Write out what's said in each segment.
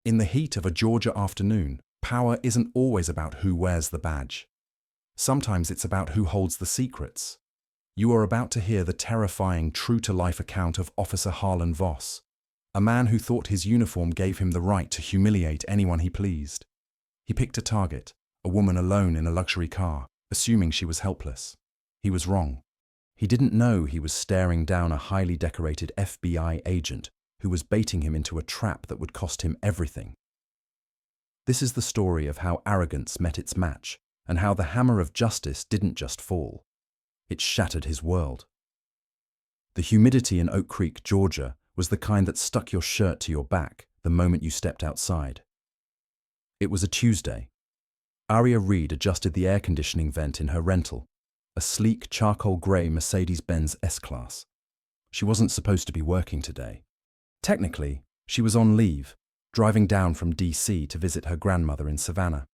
In the heat of a Georgia afternoon, power isn't always about who wears the badge. Sometimes it's about who holds the secrets. You are about to hear the terrifying, true-to-life account of Officer Harlan Voss, a man who thought his uniform gave him the right to humiliate anyone he pleased. He picked a target, a woman alone in a luxury car, assuming she was helpless. He was wrong. He didn't know he was staring down a highly decorated FBI agent who was baiting him into a trap that would cost him everything. This is the story of how arrogance met its match, and how the hammer of justice didn't just fall. It shattered his world. The humidity in Oak Creek, Georgia, was the kind that stuck your shirt to your back the moment you stepped outside. It was a Tuesday. Aria Reid adjusted the air conditioning vent in her rental, a sleek charcoal grey Mercedes-Benz S-Class. She wasn't supposed to be working today. Technically, she was on leave, driving down from DC to visit her grandmother in Savannah.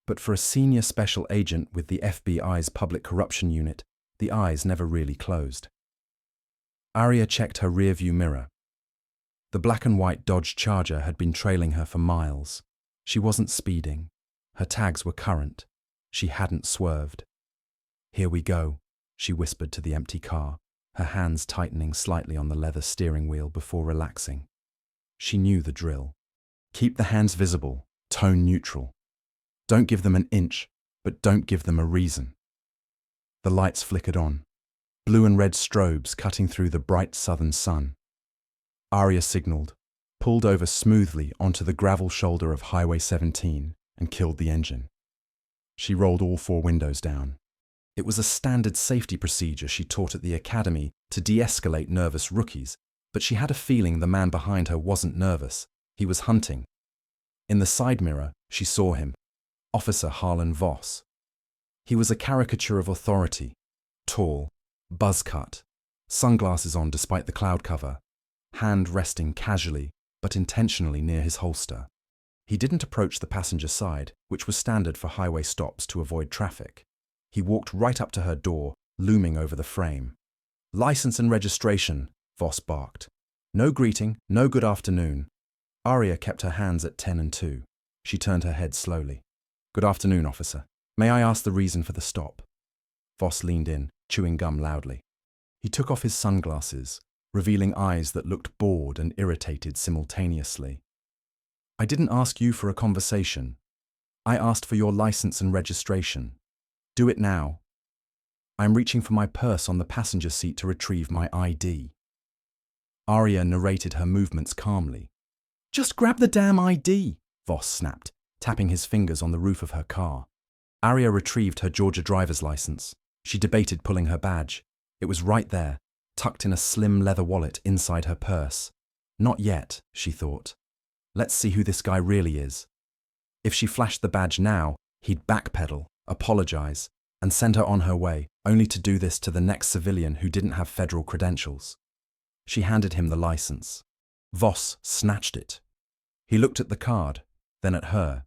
But for a senior special agent with the FBI's Public Corruption Unit, the eyes never really closed. Aria checked her rearview mirror. The black and white Dodge Charger had been trailing her for miles. She wasn't speeding. Her tags were current. She hadn't swerved. "Here we go," she whispered to the empty car, her hands tightening slightly on the leather steering wheel before relaxing. She knew the drill. Keep the hands visible, tone neutral. Don't give them an inch, but don't give them a reason. The lights flickered on, blue and red strobes cutting through the bright southern sun. Aria signaled, pulled over smoothly onto the gravel shoulder of Highway 17 and killed the engine. She rolled all four windows down. It was a standard safety procedure she taught at the academy to de-escalate nervous rookies, but she had a feeling the man behind her wasn't nervous. He was hunting. In the side mirror, she saw him, Officer Harlan Voss. He was a caricature of authority, tall, buzz-cut, sunglasses on despite the cloud cover, hand resting casually but intentionally near his holster. He didn't approach the passenger side, which was standard for highway stops to avoid traffic. He walked right up to her door, looming over the frame. "License and registration," Voss barked. "No greeting, no good afternoon." Aria kept her hands at 10 and 2. She turned her head slowly. "Good afternoon, officer. May I ask the reason for the stop?" Voss leaned in, chewing gum loudly. He took off his sunglasses, revealing eyes that looked bored and irritated simultaneously. "I didn't ask you for a conversation. I asked for your license and registration. Do it now. I'm reaching for my purse on the passenger seat to retrieve my ID." Aria narrated her movements calmly. "Just grab the damn ID," Voss snapped, tapping his fingers on the roof of her car. Aria retrieved her Georgia driver's license. She debated pulling her badge. It was right there, tucked in a slim leather wallet inside her purse. Not yet, she thought. Let's see who this guy really is. If she flashed the badge now, he'd backpedal, apologize, and send her on her way, only to do this to the next civilian who didn't have federal credentials. She handed him the license. Voss snatched it. He looked at the card, then at her,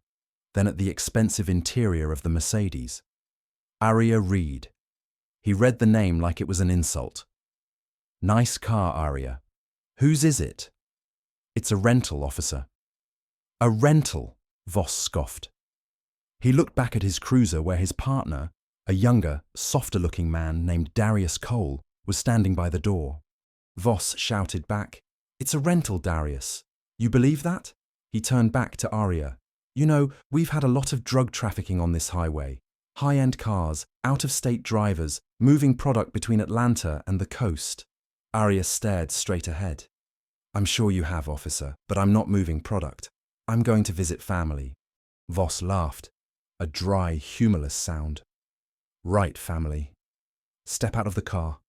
then at the expensive interior of the Mercedes. Aria Reid. He read the name like it was an insult. "Nice car, Aria. Whose is it?" "It's a rental, officer." "A rental," Voss scoffed. He looked back at his cruiser where his partner, a younger, softer-looking man named Darius Cole, was standing by the door. Voss shouted back, "It's a rental, Darius. You believe that?" He turned back to Aria. "You know, we've had a lot of drug trafficking on this highway. High-end cars, out-of-state drivers, moving product between Atlanta and the coast." Aria stared straight ahead. "I'm sure you have, officer, but I'm not moving product. I'm going to visit family." Voss laughed, a dry, humorless sound. "Right, family. Step out of the car."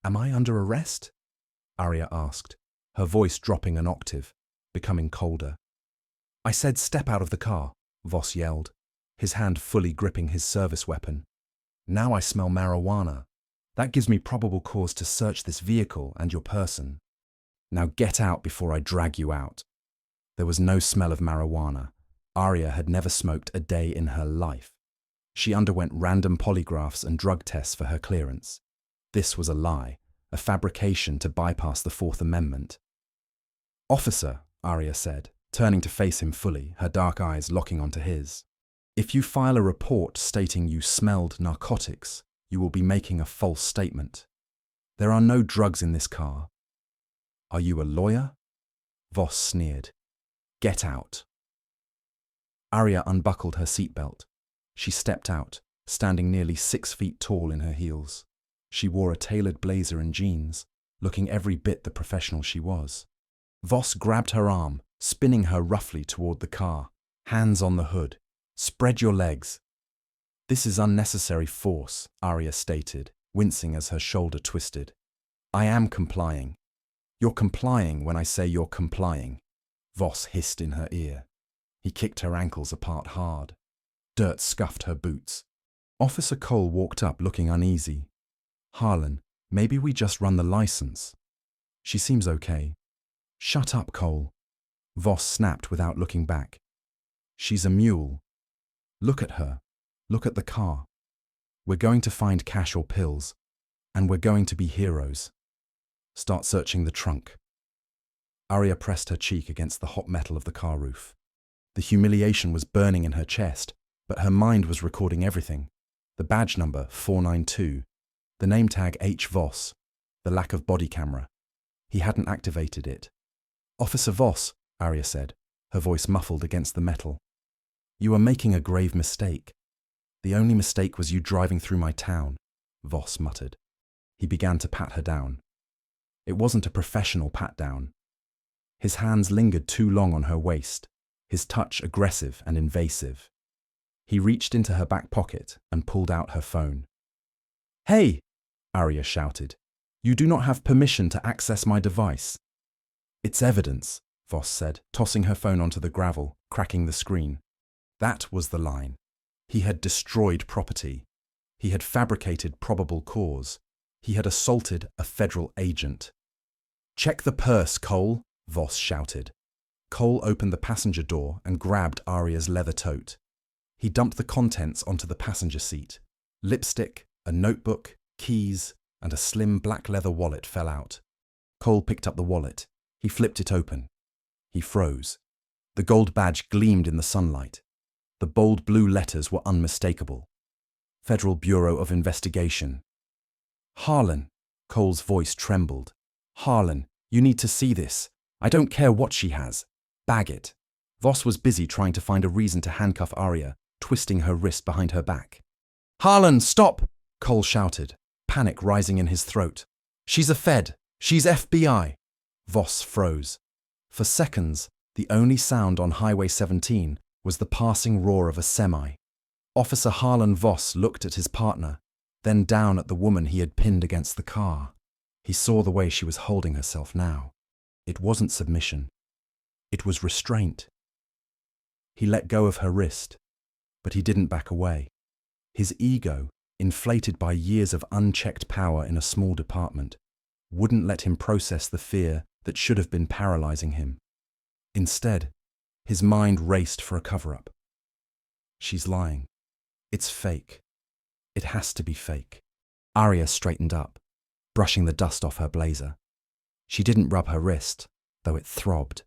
"Am I under arrest?" Aria asked, her voice dropping an octave, becoming colder. "I said step out of the car," Voss yelled, his hand fully gripping his service weapon. "Now I smell marijuana. That gives me probable cause to search this vehicle and your person. Now get out before I drag you out." There was no smell of marijuana. Aria had never smoked a day in her life. She underwent random polygraphs and drug tests for her clearance. This was a lie, a fabrication to bypass the Fourth Amendment. "Officer," Aria said, turning to face him fully, her dark eyes locking onto his. If you file a report stating you smelled narcotics, you will be making a false statement. There are no drugs in this car. Are you a lawyer? Voss sneered. Get out. Aria unbuckled her seatbelt. She stepped out, standing nearly 6 feet tall in her heels. She wore a tailored blazer and jeans, looking every bit the professional she was. Voss grabbed her arm, spinning her roughly toward the car, hands on the hood. Spread your legs. This is unnecessary force, Aria stated, wincing as her shoulder twisted. I am complying. You're complying when I say you're complying, Voss hissed in her ear. He kicked her ankles apart hard. Dirt scuffed her boots. Officer Cole walked up looking uneasy. Harlan, maybe we just run the license. She seems okay. Shut up, Cole. Voss snapped without looking back. She's a mule. Look at her. Look at the car. We're going to find cash or pills, and we're going to be heroes. Start searching the trunk. Aria pressed her cheek against the hot metal of the car roof. The humiliation was burning in her chest, but her mind was recording everything. The badge number 492, the name tag H. Voss, the lack of body camera. He hadn't activated it. Officer Voss, Aria said, her voice muffled against the metal. You are making a grave mistake. The only mistake was you driving through my town, Voss muttered. He began to pat her down. It wasn't a professional pat-down. His hands lingered too long on her waist, his touch aggressive and invasive. He reached into her back pocket and pulled out her phone. Hey, Aria shouted. You do not have permission to access my device. It's evidence, Voss said, tossing her phone onto the gravel, cracking the screen. That was the line. He had destroyed property. He had fabricated probable cause. He had assaulted a federal agent. Check the purse, Cole, Voss shouted. Cole opened the passenger door and grabbed Aria's leather tote. He dumped the contents onto the passenger seat. Lipstick, a notebook, keys, and a slim black leather wallet fell out. Cole picked up the wallet. He flipped it open. He froze. The gold badge gleamed in the sunlight. The bold blue letters were unmistakable. Federal Bureau of Investigation. Harlan, Cole's voice trembled. Harlan, you need to see this. I don't care what she has. Bag it. Voss was busy trying to find a reason to handcuff Aria, twisting her wrist behind her back. Harlan, stop! Cole shouted, panic rising in his throat. She's a Fed. She's FBI. Voss froze. For seconds, the only sound on Highway 17 was the passing roar of a semi. Officer Harlan Voss looked at his partner, then down at the woman he had pinned against the car. He saw the way she was holding herself now. It wasn't submission. It was restraint. He let go of her wrist, but he didn't back away. His ego, inflated by years of unchecked power in a small department, wouldn't let him process the fear that should have been paralyzing him. Instead, his mind raced for a cover-up. She's lying. It's fake. It has to be fake. Aria straightened up, brushing the dust off her blazer. She didn't rub her wrist, though it throbbed.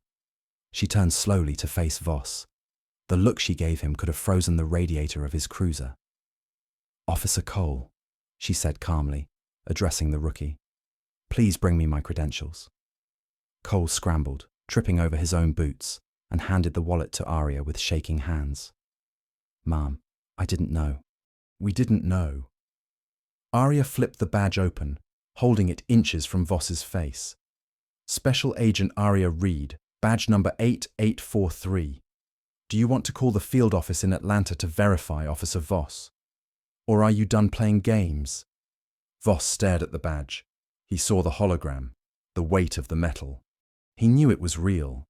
She turned slowly to face Voss. The look she gave him could have frozen the radiator of his cruiser. Officer Cole, she said calmly, addressing the rookie. Please bring me my credentials. Cole scrambled, tripping over his own boots, and handed the wallet to Aria with shaking hands. Ma'am, I didn't know. We didn't know. Aria flipped the badge open, holding it inches from Voss's face. Special Agent Aria Reid, badge number 8843. Do you want to call the field office in Atlanta to verify, Officer Voss? Or are you done playing games? Voss stared at the badge. He saw the hologram, the weight of the metal. He knew it was real.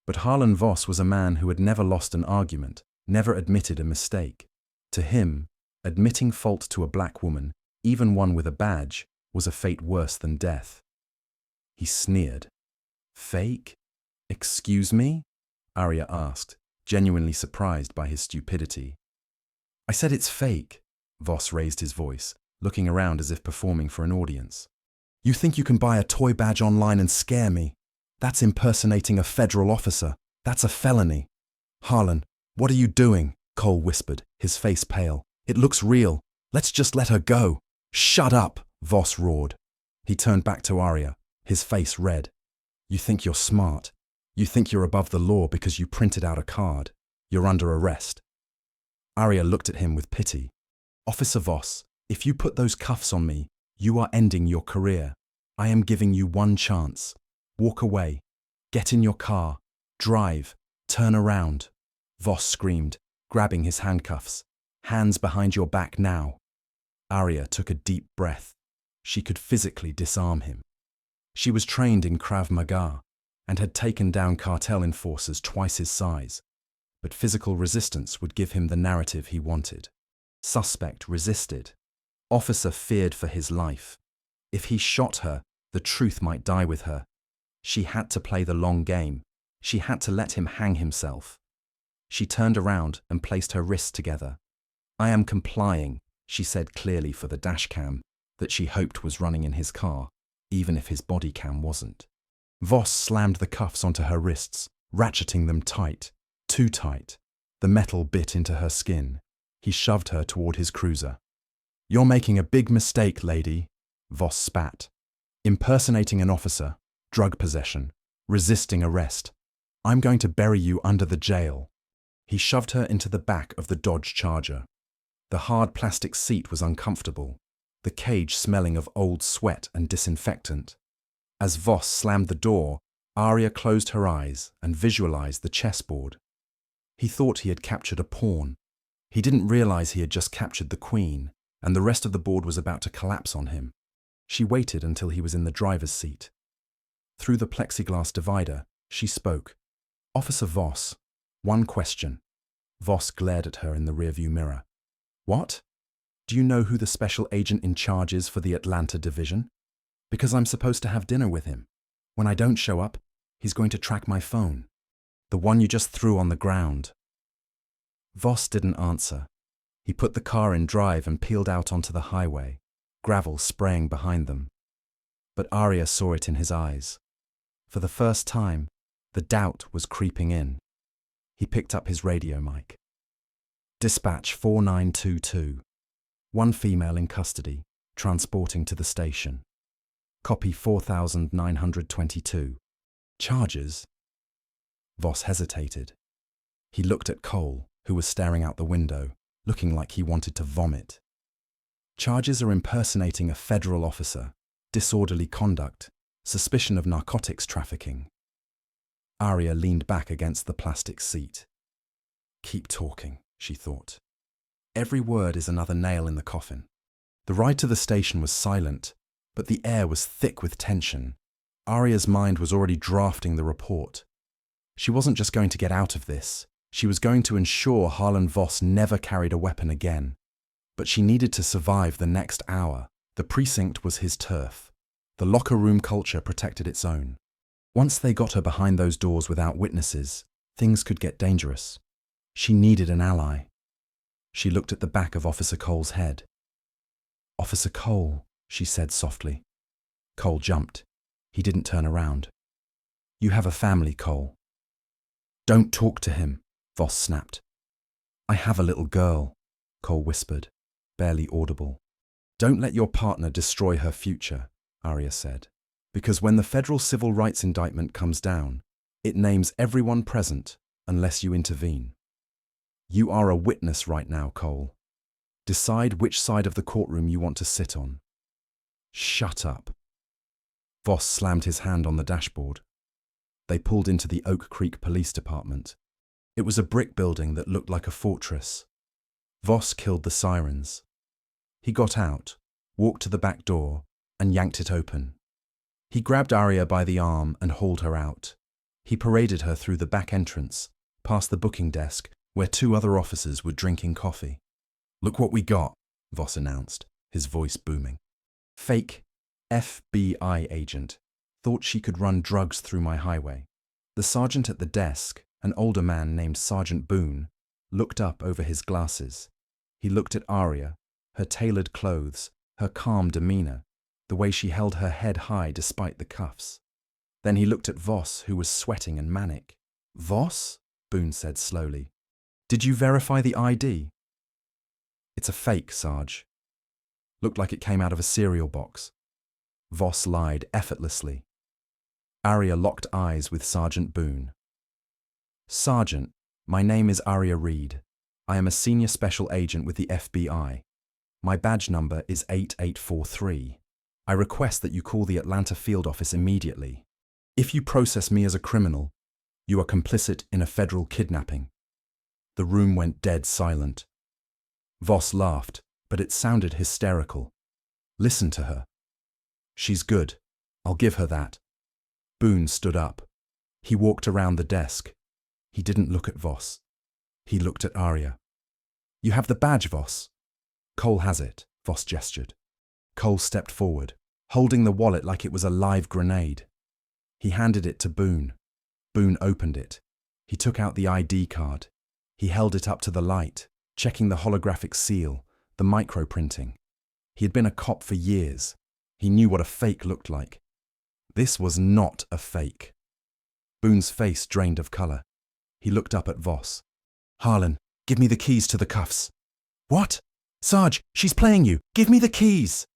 But Harlan Voss was a man who had never lost an argument, never admitted a mistake. To him, admitting fault to a black woman, even one with a badge, was a fate worse than death. He sneered. Fake? Excuse me? Aria asked, genuinely surprised by his stupidity. I said it's fake. Voss raised his voice, looking around as if performing for an audience. You think you can buy a toy badge online and scare me? That's impersonating a federal officer. That's a felony. Harlan, what are you doing? Cole whispered, his face pale. It looks real. Let's just let her go. Shut up, Voss roared. He turned back to Aria, his face red. You think you're smart. You think you're above the law because you printed out a card. You're under arrest. Aria looked at him with pity. Officer Voss, if you put those cuffs on me, you are ending your career. I am giving you one chance. Walk away. Get in your car. Drive. Turn around. Voss screamed, grabbing his handcuffs. Hands behind your back now. Aria took a deep breath. She could physically disarm him. She was trained in Krav Maga and had taken down cartel enforcers twice his size. But physical resistance would give him the narrative he wanted. Suspect resisted. Officer feared for his life. If he shot her, the truth might die with her. She had to play the long game. She had to let him hang himself. She turned around and placed her wrists together. I am complying, she said clearly for the dash cam that she hoped was running in his car, even if his body cam wasn't. Voss slammed the cuffs onto her wrists, ratcheting them tight, too tight. The metal bit into her skin. He shoved her toward his cruiser. You're making a big mistake, lady, Voss spat. Impersonating an officer, drug possession, resisting arrest. I'm going to bury you under the jail. He shoved her into the back of the Dodge Charger. The hard plastic seat was uncomfortable, the cage smelling of old sweat and disinfectant. As Voss slammed the door, Aria closed her eyes and visualized the chessboard. He thought he had captured a pawn. He didn't realize he had just captured the queen, and the rest of the board was about to collapse on him. She waited until he was in the driver's seat. Through the plexiglass divider, she spoke. Officer Voss, one question. Voss glared at her in the rearview mirror. What? Do you know who the special agent in charge is for the Atlanta division? Because I'm supposed to have dinner with him. When I don't show up, he's going to track my phone. The one you just threw on the ground. Voss didn't answer. He put the car in drive and peeled out onto the highway, gravel spraying behind them. But Aria saw it in his eyes. For the first time, the doubt was creeping in. He picked up his radio mic. Dispatch 4922. One female in custody, transporting to the station. Copy 4922. Charges? Voss hesitated. He looked at Cole, who was staring out the window, looking like he wanted to vomit. Charges are impersonating a federal officer, disorderly conduct, suspicion of narcotics trafficking. Aria leaned back against the plastic seat. Keep talking, she thought. Every word is another nail in the coffin. The ride to the station was silent, but the air was thick with tension. Aria's mind was already drafting the report. She wasn't just going to get out of this. She was going to ensure Harlan Voss never carried a weapon again. But she needed to survive the next hour. The precinct was his turf. The locker room culture protected its own. Once they got her behind those doors without witnesses, things could get dangerous. She needed an ally. She looked at the back of Officer Cole's head. Officer Cole, she said softly. Cole jumped. He didn't turn around. You have a family, Cole. Don't talk to him, Voss snapped. I have a little girl, Cole whispered, barely audible. Don't let your partner destroy her future, Aria said, because when the federal civil rights indictment comes down, it names everyone present unless you intervene. You are a witness right now, Cole. Decide which side of the courtroom you want to sit on. Shut up. Voss slammed his hand on the dashboard. They pulled into the Oak Creek Police Department. It was a brick building that looked like a fortress. Voss killed the sirens. He got out, walked to the back door, and yanked it open. He grabbed Aria by the arm and hauled her out. He paraded her through the back entrance, past the booking desk, where two other officers were drinking coffee. Look what we got, Voss announced, his voice booming. Fake FBI agent thought she could run drugs through my highway. The sergeant at the desk, an older man named Sergeant Boone, looked up over his glasses. He looked at Aria, her tailored clothes, her calm demeanor, the way she held her head high despite the cuffs. Then he looked at Voss, who was sweating and manic. Voss? Boone said slowly. Did you verify the ID? It's a fake, Sarge. Looked like it came out of a cereal box. Voss lied effortlessly. Aria locked eyes with Sergeant Boone. Sergeant, my name is Aria Reid. I am a senior special agent with the FBI. My badge number is 8843. I request that you call the Atlanta field office immediately. If you process me as a criminal, you are complicit in a federal kidnapping. The room went dead silent. Voss laughed, but it sounded hysterical. Listen to her. She's good. I'll give her that. Boone stood up. He walked around the desk. He didn't look at Voss. He looked at Aria. You have the badge, Voss. Cole has it, Voss gestured. Cole stepped forward, holding the wallet like it was a live grenade. He handed it to Boone. Boone opened it. He took out the ID card. He held it up to the light, checking the holographic seal, the microprinting. He had been a cop for years. He knew what a fake looked like. This was not a fake. Boone's face drained of color. He looked up at Voss. Harlan, give me the keys to the cuffs. What? Sarge, she's playing you. Give me the keys.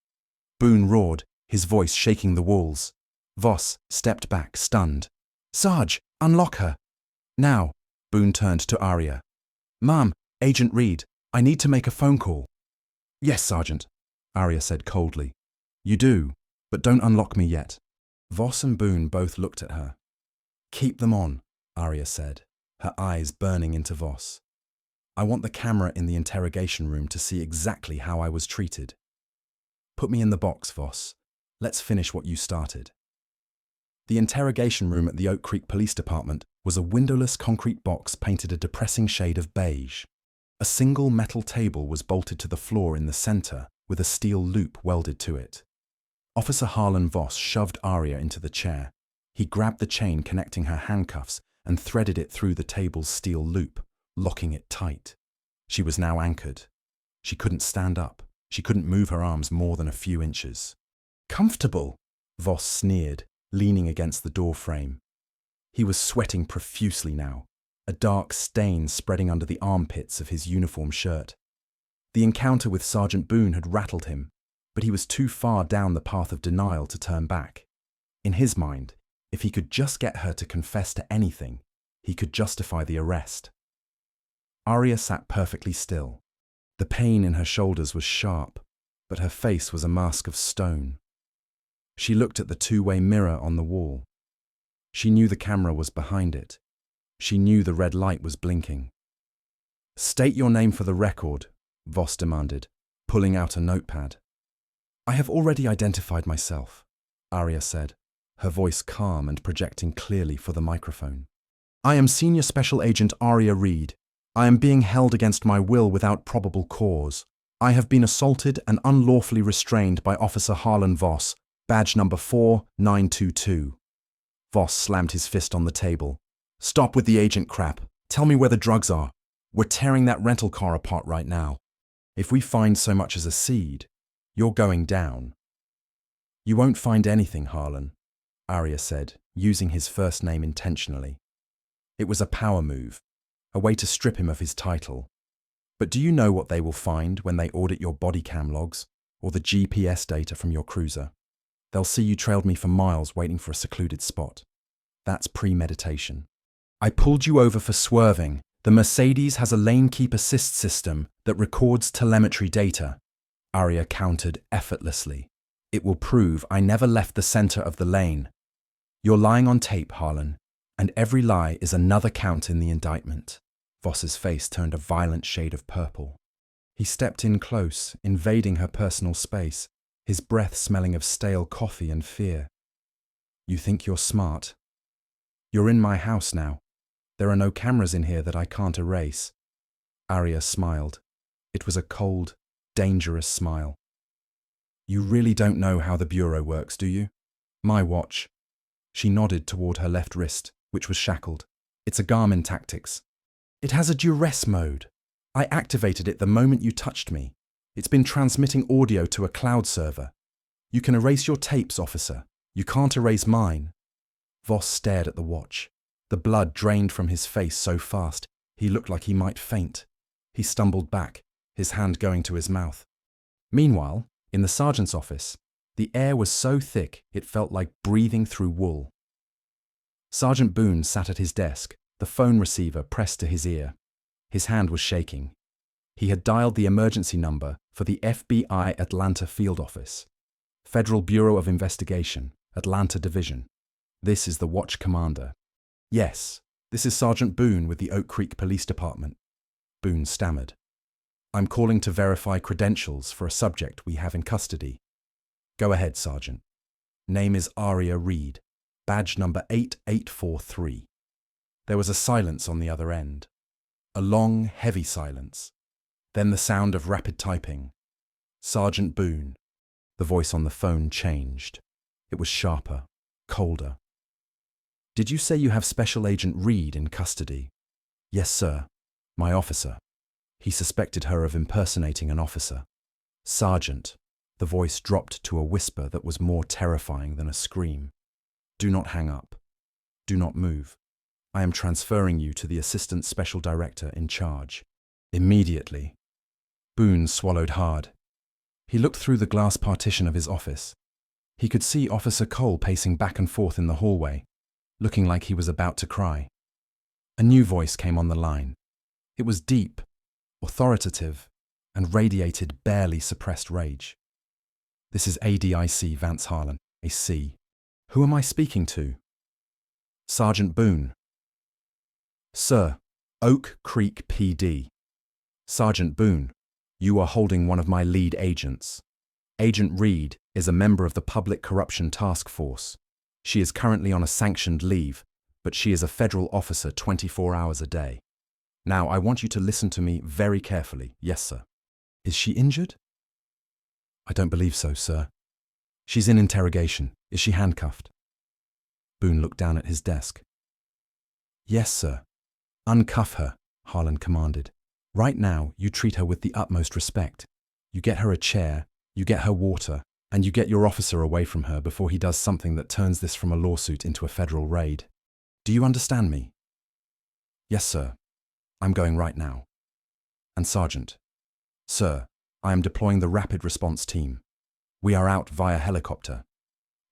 Boone roared, his voice shaking the walls. Voss stepped back, stunned. Sarge, unlock her. Now. Boone turned to Aria. Ma'am, Agent Reid, I need to make a phone call. Yes, Sergeant, Aria said coldly. You do, but don't unlock me yet. Voss and Boone both looked at her. Keep them on, Aria said, her eyes burning into Voss. I want the camera in the interrogation room to see exactly how I was treated. Put me in the box, Voss. Let's finish what you started. The interrogation room at the Oak Creek Police Department was a windowless concrete box painted a depressing shade of beige. A single metal table was bolted to the floor in the center with a steel loop welded to it. Officer Harlan Voss shoved Aria into the chair. He grabbed the chain connecting her handcuffs and threaded it through the table's steel loop, locking it tight. She was now anchored. She couldn't stand up. She couldn't move her arms more than a few inches. Comfortable, Voss sneered, leaning against the door frame. He was sweating profusely now, a dark stain spreading under the armpits of his uniform shirt. The encounter with Sergeant Boone had rattled him, but he was too far down the path of denial to turn back. In his mind, if he could just get her to confess to anything, he could justify the arrest. Aria sat perfectly still. The pain in her shoulders was sharp, but her face was a mask of stone. She looked at the two-way mirror on the wall. She knew the camera was behind it. She knew the red light was blinking. State your name for the record, Voss demanded, pulling out a notepad. I have already identified myself, Aria said, her voice calm and projecting clearly for the microphone. I am Senior Special Agent Aria Reid. I am being held against my will without probable cause. I have been assaulted and unlawfully restrained by Officer Harlan Voss, badge number 4922. Voss slammed his fist on the table. Stop with the agent crap. Tell me where the drugs are. We're tearing that rental car apart right now. If we find so much as a seed, you're going down. You won't find anything, Harlan, Aria said, using his first name intentionally. It was a power move, a way to strip him of his title. But do you know what they will find when they audit your body cam logs or the GPS data from your cruiser? They'll see you trailed me for miles waiting for a secluded spot. That's premeditation. I pulled you over for swerving. The Mercedes has a lane keep assist system that records telemetry data. Aria countered effortlessly. It will prove I never left the center of the lane. You're lying on tape, Harlan, and every lie is another count in the indictment. Voss's face turned a violent shade of purple. He stepped in close, invading her personal space, his breath smelling of stale coffee and fear. You think you're smart? You're in my house now. There are no cameras in here that I can't erase. Aria smiled. It was a cold, dangerous smile. You really don't know how the bureau works, do you? My watch. She nodded toward her left wrist, which was shackled. It's a Garmin Tactics. It has a duress mode. I activated it the moment you touched me. It's been transmitting audio to a cloud server. You can erase your tapes, officer. You can't erase mine. Voss stared at the watch. The blood drained from his face so fast, he looked like he might faint. He stumbled back, his hand going to his mouth. Meanwhile, in the sergeant's office, the air was so thick it felt like breathing through wool. Sergeant Boone sat at his desk, the phone receiver pressed to his ear. His hand was shaking. He had dialed the emergency number for the FBI Atlanta field office. Federal Bureau of Investigation, Atlanta Division. This is the watch commander. Yes, this is Sergeant Boone with the Oak Creek Police Department. Boone stammered. I'm calling to verify credentials for a subject we have in custody. Go ahead, Sergeant. Name is Aria Reid. Badge number 8843. There was a silence on the other end. A long, heavy silence. Then the sound of rapid typing. Sergeant Boone. The voice on the phone changed. It was sharper, colder. Did you say you have Special Agent Reid in custody? Yes, sir. My officer. He suspected her of impersonating an officer. Sergeant. The voice dropped to a whisper that was more terrifying than a scream. Do not hang up. Do not move. I am transferring you to the Assistant Special Director in charge. Immediately. Boone swallowed hard. He looked through the glass partition of his office. He could see Officer Cole pacing back and forth in the hallway, looking like he was about to cry. A new voice came on the line. It was deep, authoritative, and radiated barely suppressed rage. This is ADIC Vance Harlan, AC. Who am I speaking to? Sergeant Boone. Sir, Oak Creek PD. Sergeant Boone, you are holding one of my lead agents. Agent Reid is a member of the Public Corruption Task Force. She is currently on a sanctioned leave, but she is a federal officer 24 hours a day. Now, I want you to listen to me very carefully. Yes, sir. Is she injured? I don't believe so, sir. She's in interrogation. Is she handcuffed? Boone looked down at his desk. Yes, sir. Uncuff her, Harlan commanded. Right now, you treat her with the utmost respect. You get her a chair, you get her water, and you get your officer away from her before he does something that turns this from a lawsuit into a federal raid. Do you understand me? Yes, sir. I'm going right now. And Sergeant. Sir, I am deploying the rapid response team. We are out via helicopter.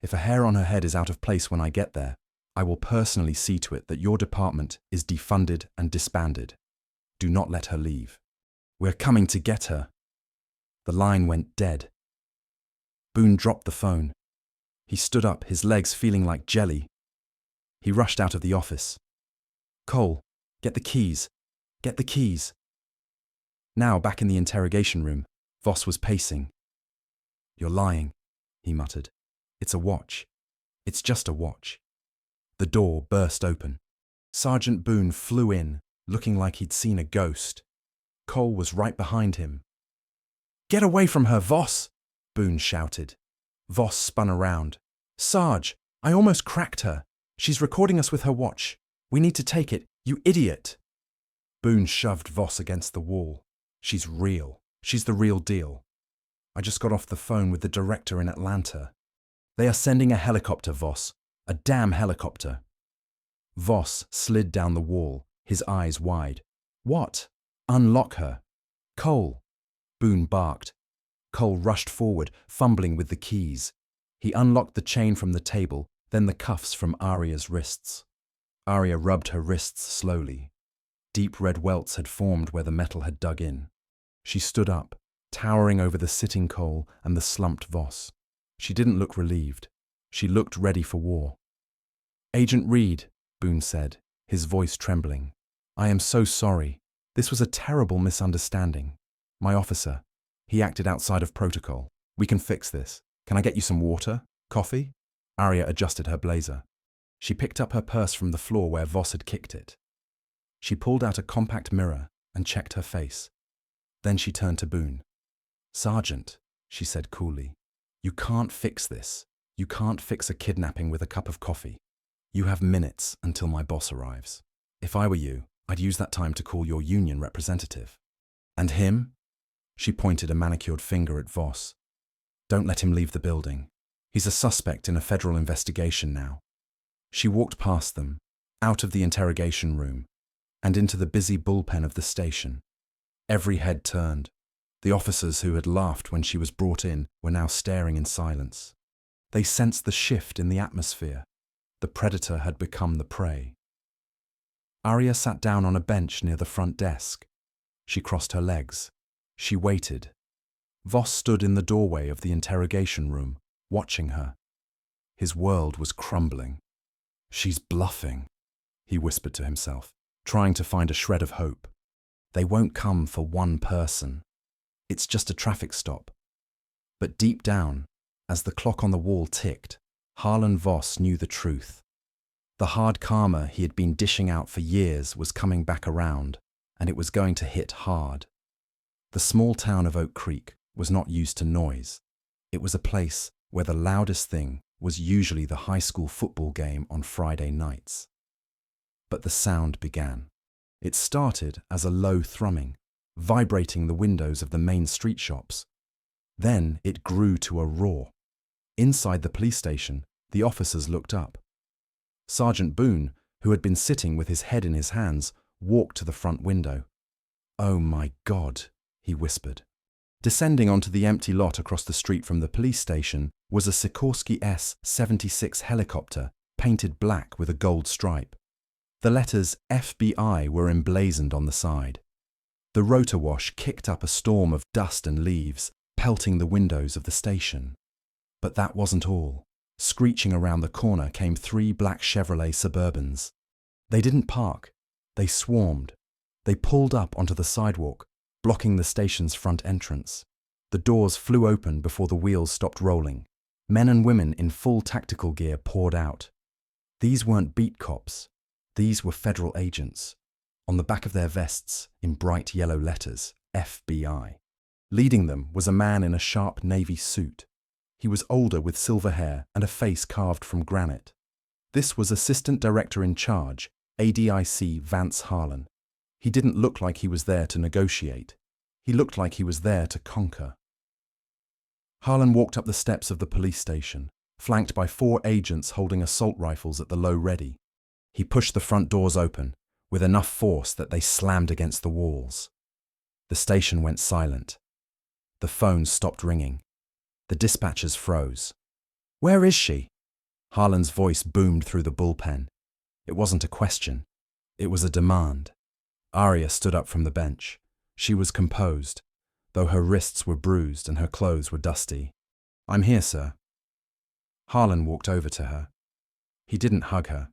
If a hair on her head is out of place when I get there, I will personally see to it that your department is defunded and disbanded. Do not let her leave. We're coming to get her. The line went dead. Boone dropped the phone. He stood up, his legs feeling like jelly. He rushed out of the office. Cole, get the keys. Get the keys. Now, back in the interrogation room, Voss was pacing. You're lying, he muttered. It's a watch. It's just a watch. The door burst open. Sergeant Boone flew in, looking like he'd seen a ghost. Cole was right behind him. Get away from her, Voss! Boone shouted. Voss spun around. Sarge, I almost cracked her. She's recording us with her watch. We need to take it, you idiot! Boone shoved Voss against the wall. She's real. She's the real deal. I just got off the phone with the director in Atlanta. They are sending a helicopter, Voss. A damn helicopter. Voss slid down the wall, his eyes wide. What? Unlock her. Cole. Boone barked. Cole rushed forward, fumbling with the keys. He unlocked the chain from the table, then the cuffs from Aria's wrists. Aria rubbed her wrists slowly. Deep red welts had formed where the metal had dug in. She stood up, towering over the sitting Cole and the slumped Voss. She didn't look relieved. She looked ready for war. Agent Reid, Boone said, his voice trembling. I am so sorry. This was a terrible misunderstanding. My officer, he acted outside of protocol. We can fix this. Can I get you some water? Coffee? Aria adjusted her blazer. She picked up her purse from the floor where Voss had kicked it. She pulled out a compact mirror and checked her face. Then she turned to Boone. Sergeant, she said coolly, you can't fix this. You can't fix a kidnapping with a cup of coffee. You have minutes until my boss arrives. If I were you, I'd use that time to call your union representative. And him? She pointed a manicured finger at Voss. Don't let him leave the building. He's a suspect in a federal investigation now. She walked past them, out of the interrogation room, and into the busy bullpen of the station. Every head turned. The officers who had laughed when she was brought in were now staring in silence. They sensed the shift in the atmosphere. The predator had become the prey. Aria sat down on a bench near the front desk. She crossed her legs. She waited. Voss stood in the doorway of the interrogation room, watching her. His world was crumbling. "She's bluffing," he whispered to himself, trying to find a shred of hope. "They won't come for one person. It's just a traffic stop." But deep down, as the clock on the wall ticked, Harlan Voss knew the truth. The hard karma he had been dishing out for years was coming back around, and it was going to hit hard. The small town of Oak Creek was not used to noise. It was a place where the loudest thing was usually the high school football game on Friday nights. But the sound began. It started as a low thrumming, vibrating the windows of the main street shops. Then it grew to a roar. Inside the police station, the officers looked up. Sergeant Boone, who had been sitting with his head in his hands, walked to the front window. "Oh my God," he whispered. Descending onto the empty lot across the street from the police station was a Sikorsky S-76 helicopter, painted black with a gold stripe. The letters FBI were emblazoned on the side. The rotor wash kicked up a storm of dust and leaves, pelting the windows of the station. But that wasn't all. Screeching around the corner came 3 black Chevrolet Suburbans. They didn't park. They swarmed. They pulled up onto the sidewalk, blocking the station's front entrance. The doors flew open before the wheels stopped rolling. Men and women in full tactical gear poured out. These weren't beat cops. These were federal agents. On the back of their vests, in bright yellow letters, FBI. Leading them was a man in a sharp navy suit. He was older with silver hair and a face carved from granite. This was Assistant Director in Charge, ADIC Vance Harlan. He didn't look like he was there to negotiate. He looked like he was there to conquer. Harlan walked up the steps of the police station, flanked by 4 agents holding assault rifles at the low ready. He pushed the front doors open, with enough force that they slammed against the walls. The station went silent. The phones stopped ringing. The dispatchers froze. "Where is she?" Harlan's voice boomed through the bullpen. It wasn't a question. It was a demand. Aria stood up from the bench. She was composed, though her wrists were bruised and her clothes were dusty. "I'm here, sir." Harlan walked over to her. He didn't hug her.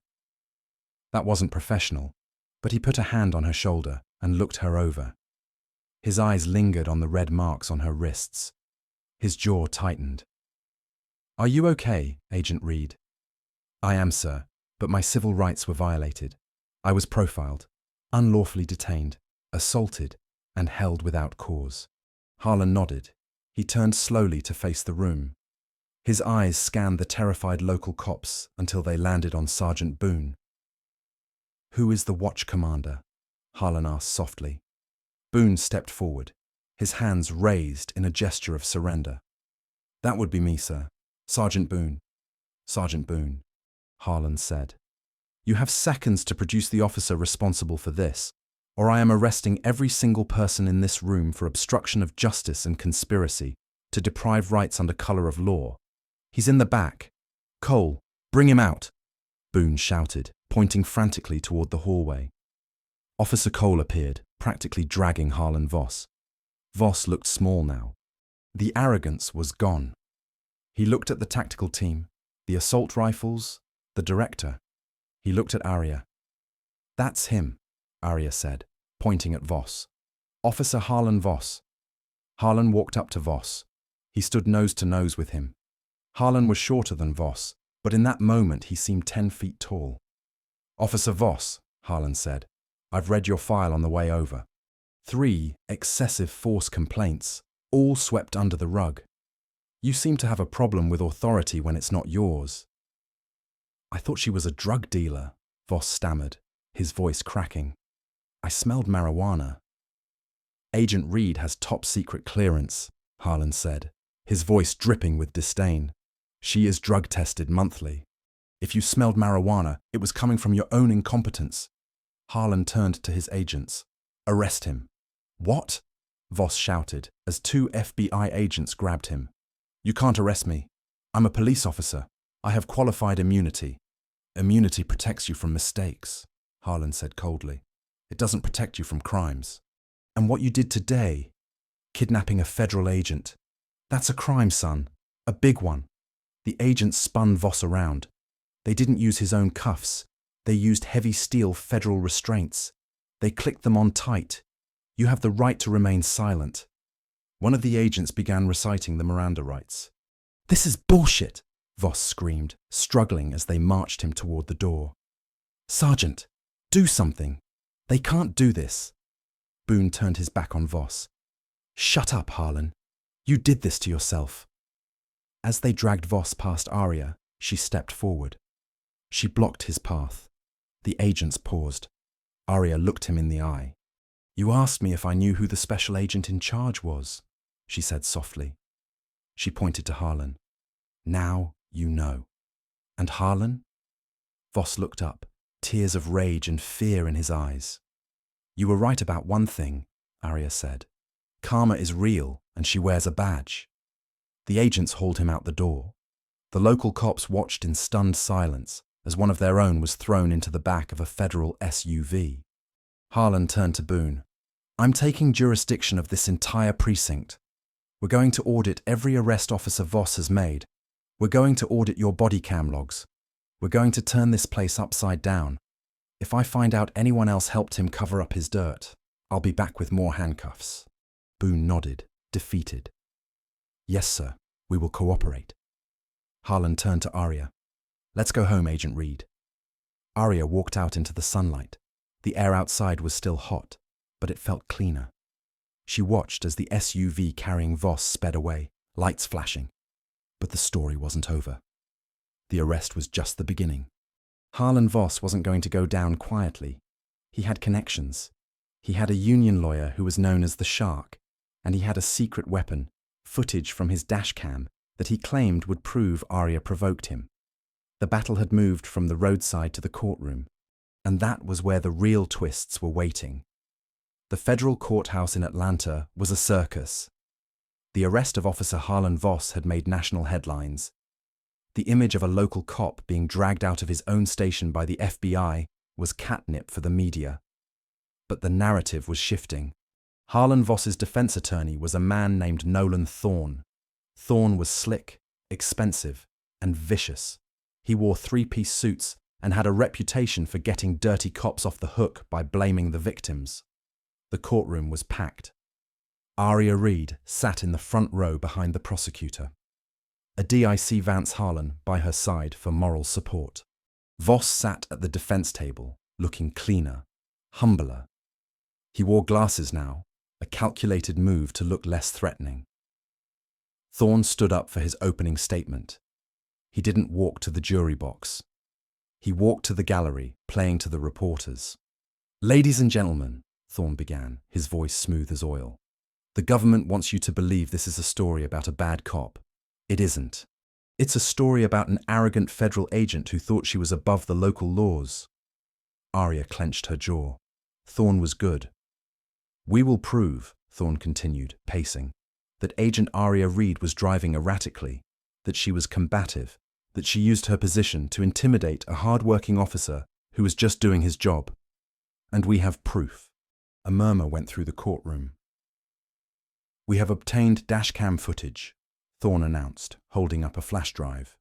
That wasn't professional, but he put a hand on her shoulder and looked her over. His eyes lingered on the red marks on her wrists. His jaw tightened. "Are you okay, Agent Reid?" "I am, sir, but my civil rights were violated. I was profiled, unlawfully detained, assaulted, and held without cause." Harlan nodded. He turned slowly to face the room. His eyes scanned the terrified local cops until they landed on Sergeant Boone. "Who is the watch commander?" Harlan asked softly. Boone stepped forward, his hands raised in a gesture of surrender. "That would be me, sir. Sergeant Boone." "Sergeant Boone," Harlan said. "You have seconds to produce the officer responsible for this, or I am arresting every single person in this room for obstruction of justice and conspiracy to deprive rights under color of law. He's in the back. Cole, bring him out," Boone shouted, pointing frantically toward the hallway. Officer Cole appeared, practically dragging Harlan Voss. Voss looked small now. The arrogance was gone. He looked at the tactical team, the assault rifles, the director. He looked at Aria. "That's him," Aria said, pointing at Voss. "Officer Harlan Voss." Harlan walked up to Voss. He stood nose to nose with him. Harlan was shorter than Voss, but in that moment he seemed 10 feet tall. "Officer Voss," Harlan said, "I've read your file on the way over. 3 excessive force complaints, all swept under the rug. You seem to have a problem with authority when it's not yours." "I thought she was a drug dealer," Voss stammered, his voice cracking. "I smelled marijuana." "Agent Reid has top secret clearance," Harlan said, his voice dripping with disdain. "She is drug tested monthly. If you smelled marijuana, it was coming from your own incompetence. Harlan turned to his agents. Arrest him. What? Voss shouted as two FBI agents grabbed him. You can't arrest me. I'm a police officer. I have qualified immunity. Immunity protects you from mistakes, Harlan said coldly. It doesn't protect you from crimes. And what you did today, kidnapping a federal agent, that's a crime, son. A big one. The agents spun Voss around. They didn't use his own cuffs. They used heavy steel federal restraints. They clicked them on tight. You have the right to remain silent. One of the agents began reciting the Miranda rights. This is bullshit, Voss screamed, struggling as they marched him toward the door. Sergeant, do something. They can't do this. Boone turned his back on Voss. Shut up, Harlan. You did this to yourself. As they dragged Voss past Aria, she stepped forward. She blocked his path. The agents paused. Aria looked him in the eye. You asked me if I knew who the special agent in charge was, she said softly. She pointed to Harlan. Now you know. And Harlan? Voss looked up, tears of rage and fear in his eyes. You were right about one thing, Aria said. Karma is real, and she wears a badge. The agents hauled him out the door. The local cops watched in stunned silence as one of their own was thrown into the back of a federal SUV. Harlan turned to Boone. I'm taking jurisdiction of this entire precinct. We're going to audit every arrest Officer Voss has made. We're going to audit your body cam logs. We're going to turn this place upside down. If I find out anyone else helped him cover up his dirt, I'll be back with more handcuffs. Boone nodded, defeated. Yes, sir, we will cooperate. Harlan turned to Aria. Let's go home, Agent Reid. Aria walked out into the sunlight. The air outside was still hot, but it felt cleaner. She watched as the SUV carrying Voss sped away, lights flashing. But the story wasn't over. The arrest was just the beginning. Harlan Voss wasn't going to go down quietly. He had connections. He had a union lawyer who was known as the Shark, and he had a secret weapon, footage from his dashcam, that he claimed would prove Aria provoked him. The battle had moved from the roadside to the courtroom, and that was where the real twists were waiting. The federal courthouse in Atlanta was a circus. The arrest of Officer Harlan Voss had made national headlines. The image of a local cop being dragged out of his own station by the FBI was catnip for the media. But the narrative was shifting. Harlan Voss's defense attorney was a man named Nolan Thorne. Thorne was slick, expensive, and vicious. He wore three-piece suits and had a reputation for getting dirty cops off the hook by blaming the victims. The courtroom was packed. Aria Reid sat in the front row behind the prosecutor. A DIC Vance Harlan by her side for moral support. Voss sat at the defense table, looking cleaner, humbler. He wore glasses now, a calculated move to look less threatening. Thorne stood up for his opening statement. He didn't walk to the jury box. He walked to the gallery, playing to the reporters. Ladies and gentlemen, Thorne began, his voice smooth as oil. The government wants you to believe this is a story about a bad cop. It isn't. It's a story about an arrogant federal agent who thought she was above the local laws. Aria clenched her jaw. Thorne was good. We will prove, Thorne continued, pacing, that Agent Aria Reid was driving erratically, that she was combative, that she used her position to intimidate a hard-working officer who was just doing his job. And we have proof. A murmur went through the courtroom. We have obtained dashcam footage, Thorne announced, holding up a flash drive.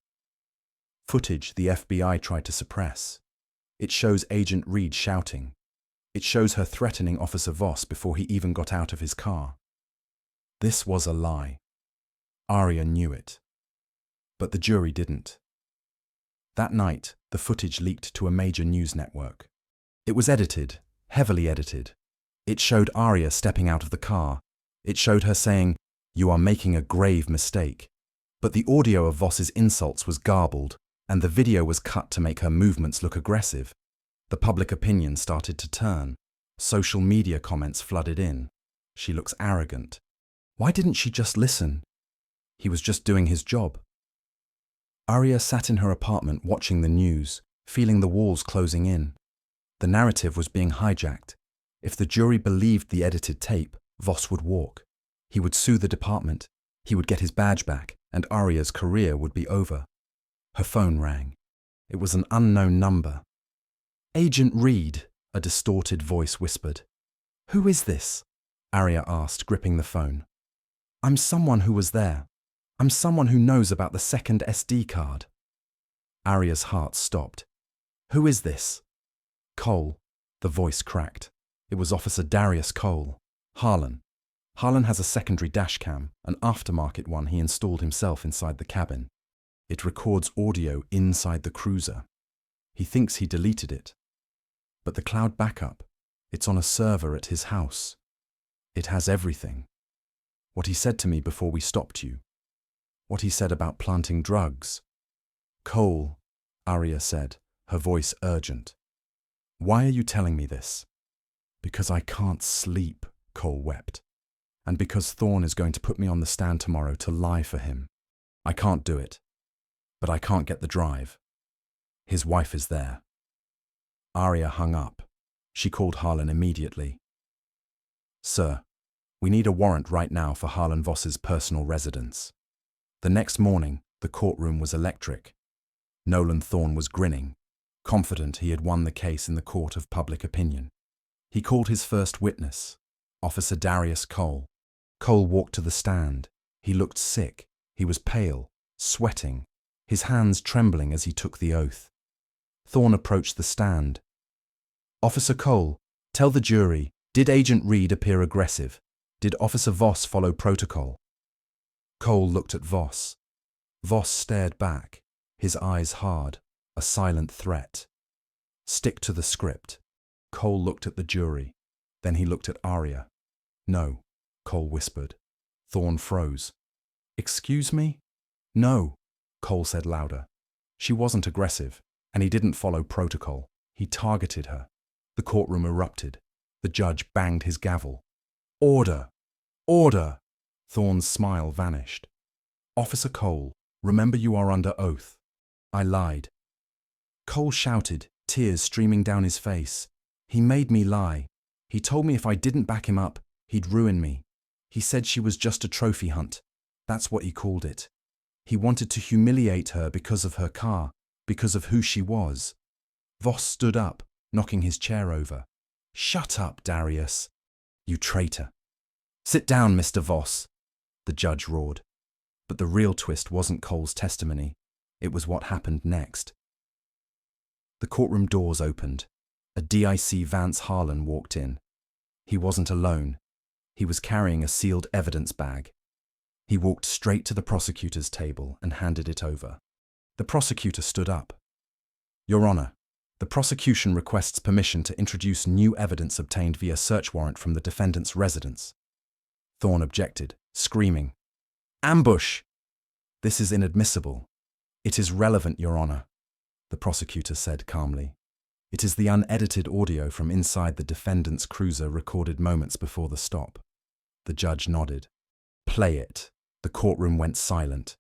Footage the FBI tried to suppress. It shows Agent Reid shouting. It shows her threatening Officer Voss before he even got out of his car. This was a lie. Aria knew it. But the jury didn't. That night, the footage leaked to a major news network. It was edited, heavily edited. It showed Aria stepping out of the car. It showed her saying, "You are making a grave mistake." But the audio of Voss's insults was garbled, and the video was cut to make her movements look aggressive. The public opinion started to turn. Social media comments flooded in. She looks arrogant. Why didn't she just listen? He was just doing his job. Aria sat in her apartment watching the news, feeling the walls closing in. The narrative was being hijacked. If the jury believed the edited tape, Voss would walk. He would sue the department. He would get his badge back, and Aria's career would be over. Her phone rang. It was an unknown number. "Agent Reid," a distorted voice whispered. "Who is this?" Aria asked, gripping the phone. "I'm someone who was there. I'm someone who knows about the second SD card." Aria's heart stopped. "Who is this?" "Cole." The voice cracked. It was Officer Darius Cole. Harlan. Harlan has a secondary dashcam, an aftermarket one he installed himself inside the cabin. It records audio inside the cruiser. He thinks he deleted it. But the cloud backup, it's on a server at his house. It has everything. What he said to me before we stopped you. What he said about planting drugs. "Cole," Aria said, her voice urgent. "Why are you telling me this?" "Because I can't sleep," Cole wept. "And because Thorne is going to put me on the stand tomorrow to lie for him. I can't do it. But I can't get the drive. His wife is there." Aria hung up. She called Harlan immediately. "Sir, we need a warrant right now for Harlan Voss's personal residence." The next morning, the courtroom was electric. Nolan Thorne was grinning, confident he had won the case in the court of public opinion. He called his first witness, Officer Darius Cole. Cole walked to the stand. He looked sick. He was pale, sweating, his hands trembling as he took the oath. Thorne approached the stand. "Officer Cole, tell the jury, did Agent Reid appear aggressive? Did Officer Voss follow protocol?" Cole looked at Voss. Voss stared back, his eyes hard, a silent threat. "Stick to the script." Cole looked at the jury. Then he looked at Aria. "No," Cole whispered. Thorne froze. "Excuse me?" "No," Cole said louder. "She wasn't aggressive, and he didn't follow protocol. He targeted her." The courtroom erupted. The judge banged his gavel. "Order! Order!" Thorne's smile vanished. "Officer Cole, remember you are under oath." "I lied." Cole shouted, tears streaming down his face. "He made me lie. He told me if I didn't back him up, he'd ruin me. He said she was just a trophy hunt. That's what he called it. He wanted to humiliate her because of her car, because of who she was." Voss stood up, knocking his chair over. "Shut up, Darius. You traitor." "Sit down, Mr. Voss," the judge roared. But the real twist wasn't Cole's testimony. It was what happened next. The courtroom doors opened. A DIC Vance Harlan walked in. He wasn't alone. He was carrying a sealed evidence bag. He walked straight to the prosecutor's table and handed it over. The prosecutor stood up. "Your Honor, the prosecution requests permission to introduce new evidence obtained via search warrant from the defendant's residence." Thorne objected, screaming, "Ambush! This is inadmissible." "It is relevant, Your Honor," the prosecutor said calmly. "It is the unedited audio from inside the defendant's cruiser recorded moments before the stop." The judge nodded. "Play it." The courtroom went silent.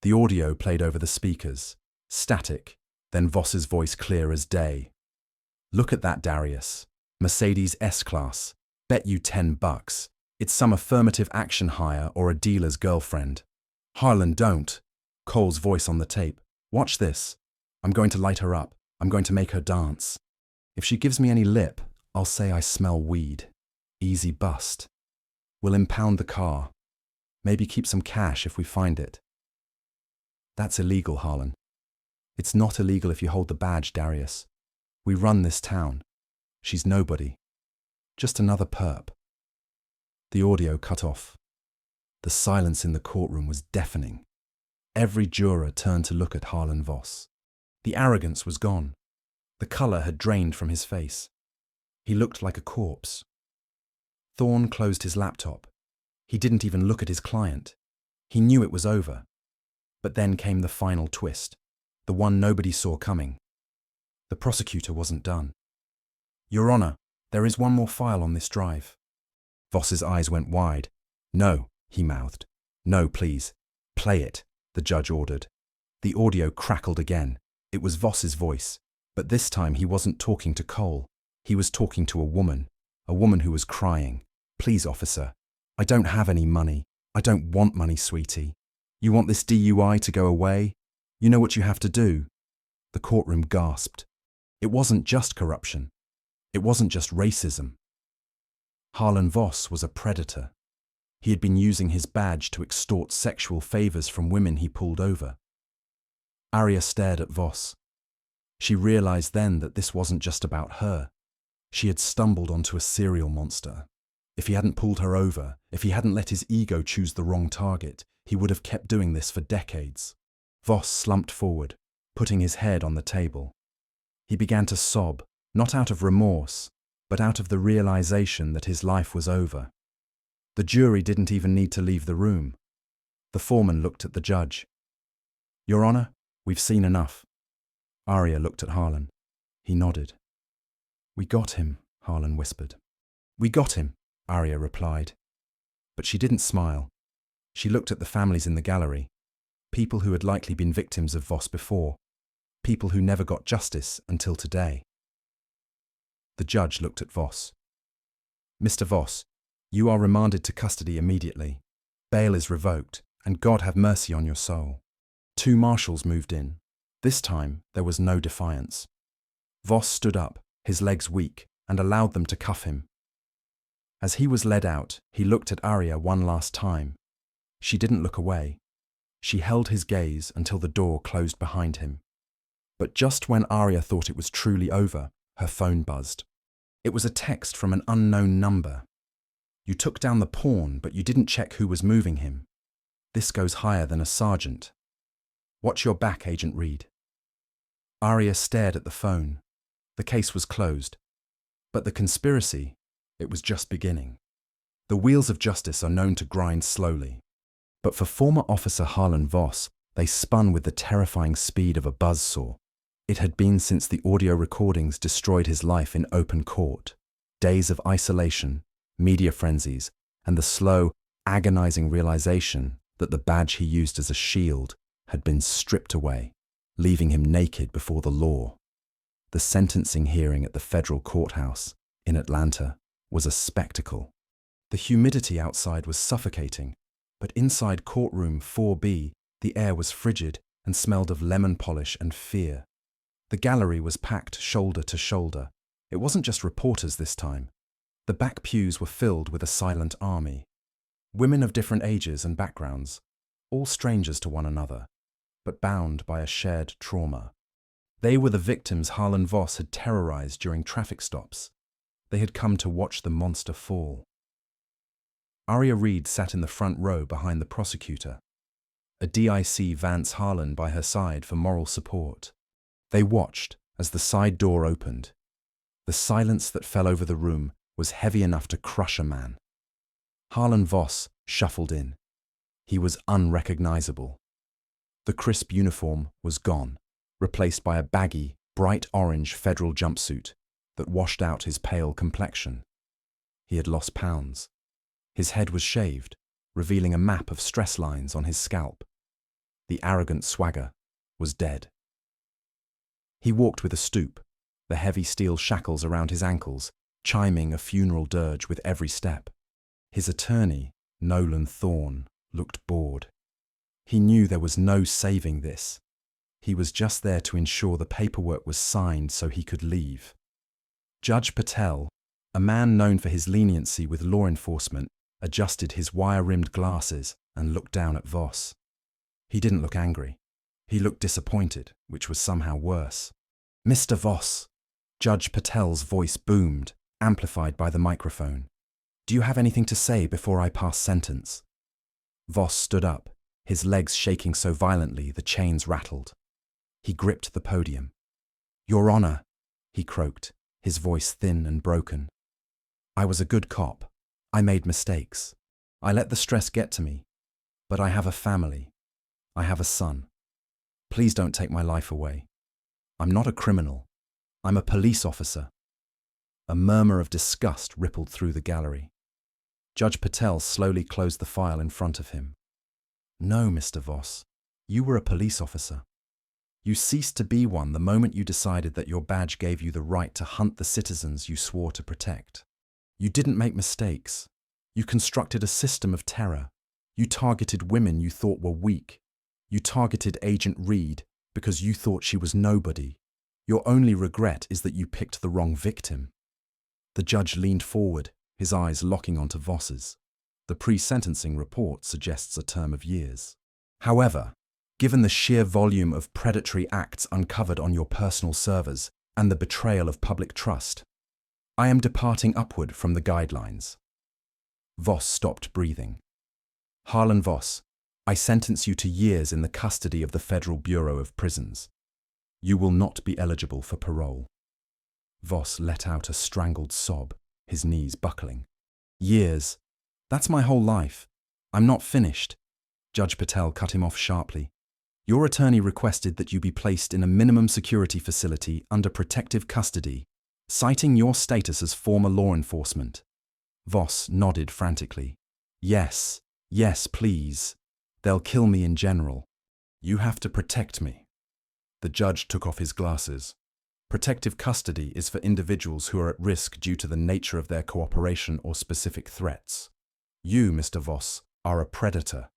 The audio played over the speakers, static, then Voss's voice clear as day. "Look at that, Darius. Mercedes S-Class. Bet you $10. It's some affirmative action hire or a dealer's girlfriend." "Harlan, don't." Cole's voice on the tape. "Watch this. I'm going to light her up. I'm going to make her dance. If she gives me any lip, I'll say I smell weed. Easy bust. We'll impound the car. Maybe keep some cash if we find it." "That's illegal, Harlan." "It's not illegal if you hold the badge, Darius. We run this town. She's nobody. Just another perp." The audio cut off. The silence in the courtroom was deafening. Every juror turned to look at Harlan Voss. The arrogance was gone. The colour had drained from his face. He looked like a corpse. Thorne closed his laptop. He didn't even look at his client. He knew it was over. But then came the final twist, the one nobody saw coming. The prosecutor wasn't done. "Your Honor, there is one more file on this drive." Voss's eyes went wide. "No," he mouthed. "No, please. Play it," the judge ordered. The audio crackled again. It was Voss's voice, but this time he wasn't talking to Cole. He was talking to a woman who was crying. "Please, officer, I don't have any money. I don't want money, sweetie. You want this DUI to go away? You know what you have to do." The courtroom gasped. It wasn't just corruption. It wasn't just racism. Harlan Voss was a predator. He had been using his badge to extort sexual favors from women he pulled over. Aria stared at Voss. She realized then that this wasn't just about her. She had stumbled onto a serial monster. If he hadn't pulled her over, if he hadn't let his ego choose the wrong target, he would have kept doing this for decades. Voss slumped forward, putting his head on the table. He began to sob, not out of remorse, but out of the realization that his life was over. The jury didn't even need to leave the room. The foreman looked at the judge. "Your Honor, we've seen enough." Aria looked at Harlan. He nodded. "We got him," Harlan whispered. "We got him," Aria replied. But she didn't smile. She looked at the families in the gallery, people who had likely been victims of Voss before, people who never got justice until today. The judge looked at Voss. "Mr. Voss, you are remanded to custody immediately. Bail is revoked, and God have mercy on your soul." 2 marshals moved in. This time, there was no defiance. Voss stood up, his legs weak, and allowed them to cuff him. As he was led out, he looked at Aria one last time. She didn't look away. She held his gaze until the door closed behind him. But just when Aria thought it was truly over, her phone buzzed. It was a text from an unknown number. "You took down the pawn, but you didn't check who was moving him. This goes higher than a sergeant. Watch your back, Agent Reid." Aria stared at the phone. The case was closed. But the conspiracy, it was just beginning. The wheels of justice are known to grind slowly. But for former officer Harlan Voss, they spun with the terrifying speed of a buzzsaw. It had been since the audio recordings destroyed his life in open court. Days of isolation, media frenzies, and the slow, agonizing realization that the badge he used as a shield had been stripped away, leaving him naked before the law. The sentencing hearing at the federal courthouse in Atlanta was a spectacle. The humidity outside was suffocating, but inside courtroom 4B, the air was frigid and smelled of lemon polish and fear. The gallery was packed shoulder to shoulder. It wasn't just reporters this time. The back pews were filled with a silent army. Women of different ages and backgrounds, all strangers to one another, but bound by a shared trauma. They were the victims Harlan Voss had terrorized during traffic stops. They had come to watch the monster fall. Aria Reid sat in the front row behind the prosecutor. A DIC Vance Harlan by her side for moral support. They watched as the side door opened. The silence that fell over the room was heavy enough to crush a man. Harlan Voss shuffled in. He was unrecognizable. The crisp uniform was gone, replaced by a baggy, bright orange federal jumpsuit that washed out his pale complexion. He had lost pounds. His head was shaved, revealing a map of stress lines on his scalp. The arrogant swagger was dead. He walked with a stoop, the heavy steel shackles around his ankles, chiming a funeral dirge with every step. His attorney, Nolan Thorne, looked bored. He knew there was no saving this. He was just there to ensure the paperwork was signed so he could leave. Judge Patel, a man known for his leniency with law enforcement, adjusted his wire-rimmed glasses and looked down at Voss. He didn't look angry. He looked disappointed, which was somehow worse. "Mr. Voss," Judge Patel's voice boomed, amplified by the microphone. "Do you have anything to say before I pass sentence?" Voss stood up, his legs shaking so violently the chains rattled. He gripped the podium. "Your Honor," he croaked, his voice thin and broken. "I was a good cop. I made mistakes. I let the stress get to me. But I have a family. I have a son. Please don't take my life away. I'm not a criminal. I'm a police officer." A murmur of disgust rippled through the gallery. Judge Patel slowly closed the file in front of him. "No, Mr. Voss. You were a police officer. You ceased to be one the moment you decided that your badge gave you the right to hunt the citizens you swore to protect. You didn't make mistakes. You constructed a system of terror. You targeted women you thought were weak. You targeted Agent Reid because you thought she was nobody. Your only regret is that you picked the wrong victim. The judge leaned forward, his eyes locking onto Voss's. The pre-sentencing report suggests a term of years. However, given the sheer volume of predatory acts uncovered on your personal servers and the betrayal of public trust, I am departing upward from the guidelines. Voss stopped breathing. Harlan Voss, I sentence you to years in the custody of the Federal Bureau of Prisons. You will not be eligible for parole. Voss let out a strangled sob, his knees buckling. Years? That's my whole life. I'm not finished. Judge Patel cut him off sharply. Your attorney requested that you be placed in a minimum security facility under protective custody, citing your status as former law enforcement. Voss nodded frantically. Yes, please. They'll kill me in general. You have to protect me. The judge took off his glasses. Protective custody is for individuals who are at risk due to the nature of their cooperation or specific threats. You, Mr. Voss, are a predator.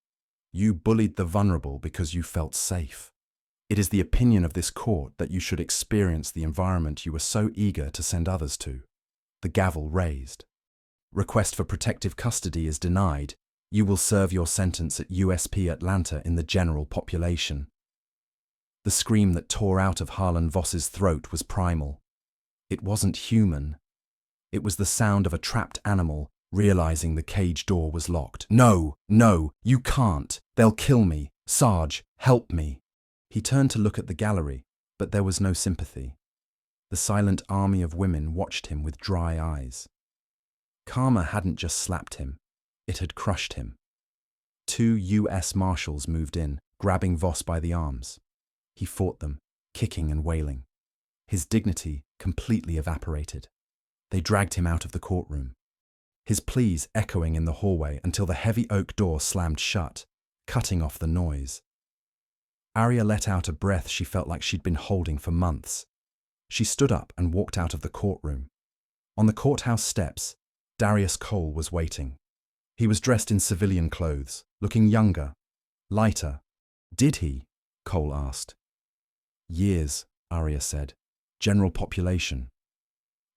You bullied the vulnerable because you felt safe. It is the opinion of this court that you should experience the environment you were so eager to send others to. The gavel raised. Request for protective custody is denied. You will serve your sentence at USP Atlanta in the general population. The scream that tore out of Harlan Voss's throat was primal. It wasn't human. It was the sound of a trapped animal realizing the cage door was locked. No, you can't. They'll kill me. Sarge, help me. He turned to look at the gallery, but there was no sympathy. The silent army of women watched him with dry eyes. Karma hadn't just slapped him. It had crushed him. 2 U.S. Marshals moved in, grabbing Voss by the arms. He fought them, kicking and wailing. His dignity completely evaporated. They dragged him out of the courtroom. His pleas echoing in the hallway until the heavy oak door slammed shut, cutting off the noise. Aria let out a breath she felt like she'd been holding for months. She stood up and walked out of the courtroom. On the courthouse steps, Darius Cole was waiting. He was dressed in civilian clothes, looking younger, lighter. Did he? Cole asked. Years, Aria said. General population.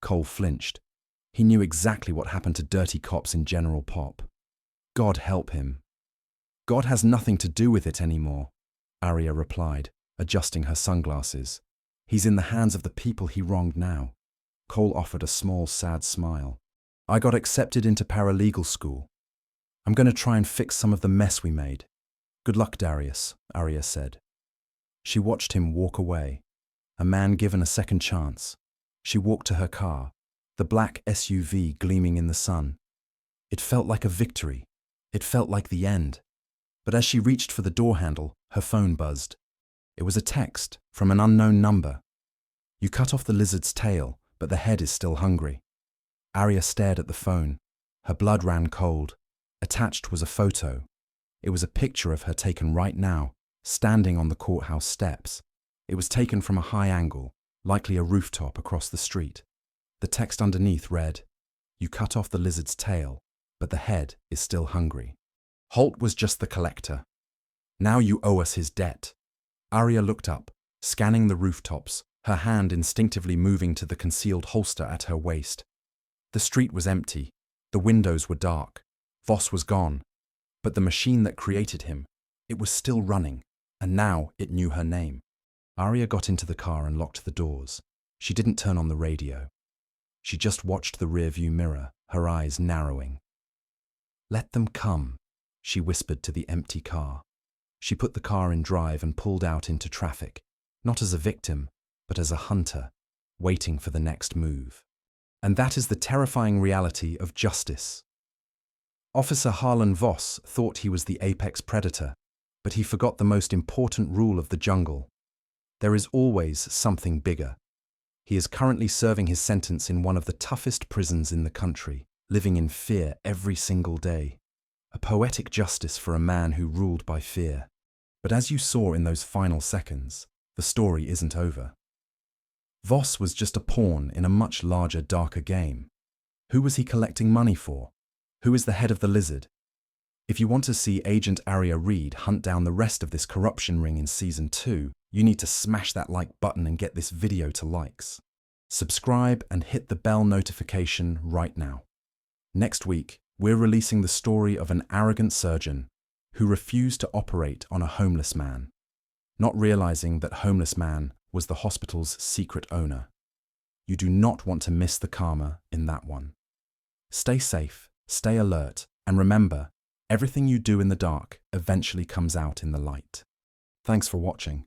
Cole flinched. He knew exactly what happened to dirty cops in General Pop. God help him. God has nothing to do with it anymore, Aria replied, adjusting her sunglasses. He's in the hands of the people he wronged now. Cole offered a small, sad smile. I got accepted into paralegal school. I'm going to try and fix some of the mess we made. Good luck, Darius, Aria said. She watched him walk away, a man given a second chance. She walked to her car, the black SUV gleaming in the sun. It felt like a victory. It felt like the end. But as she reached for the door handle, her phone buzzed. It was a text from an unknown number. You cut off the lizard's tail, but the head is still hungry. Aria stared at the phone. Her blood ran cold. Attached was a photo. It was a picture of her taken right now, standing on the courthouse steps. It was taken from a high angle, likely a rooftop across the street. The text underneath read, "You cut off the lizard's tail, but the head is still hungry. Holt was just the collector. Now you owe us his debt." Aria looked up, scanning the rooftops, her hand instinctively moving to the concealed holster at her waist. The street was empty. The windows were dark. Voss was gone. But the machine that created him, it was still running, and now it knew her name. Aria got into the car and locked the doors. She didn't turn on the radio. She just watched the rearview mirror, her eyes narrowing. Let them come, she whispered to the empty car. She put the car in drive and pulled out into traffic, not as a victim, but as a hunter, waiting for the next move. And that is the terrifying reality of justice. Officer Harlan Voss thought he was the apex predator, but he forgot the most important rule of the jungle. There is always something bigger. He is currently serving his sentence in one of the toughest prisons in the country, living in fear every single day. A poetic justice for a man who ruled by fear. But as you saw in those final seconds, the story isn't over. Voss was just a pawn in a much larger, darker game. Who was he collecting money for? Who is the head of the lizard? If you want to see Agent Aria Reid hunt down the rest of this corruption ring in Season 2, you need to smash that like button and get this video to likes. Subscribe and hit the bell notification right now. Next week, we're releasing the story of an arrogant surgeon who refused to operate on a homeless man, not realizing that homeless man was the hospital's secret owner. You do not want to miss the karma in that one. Stay safe, stay alert, and remember, everything you do in the dark eventually comes out in the light. Thanks for watching.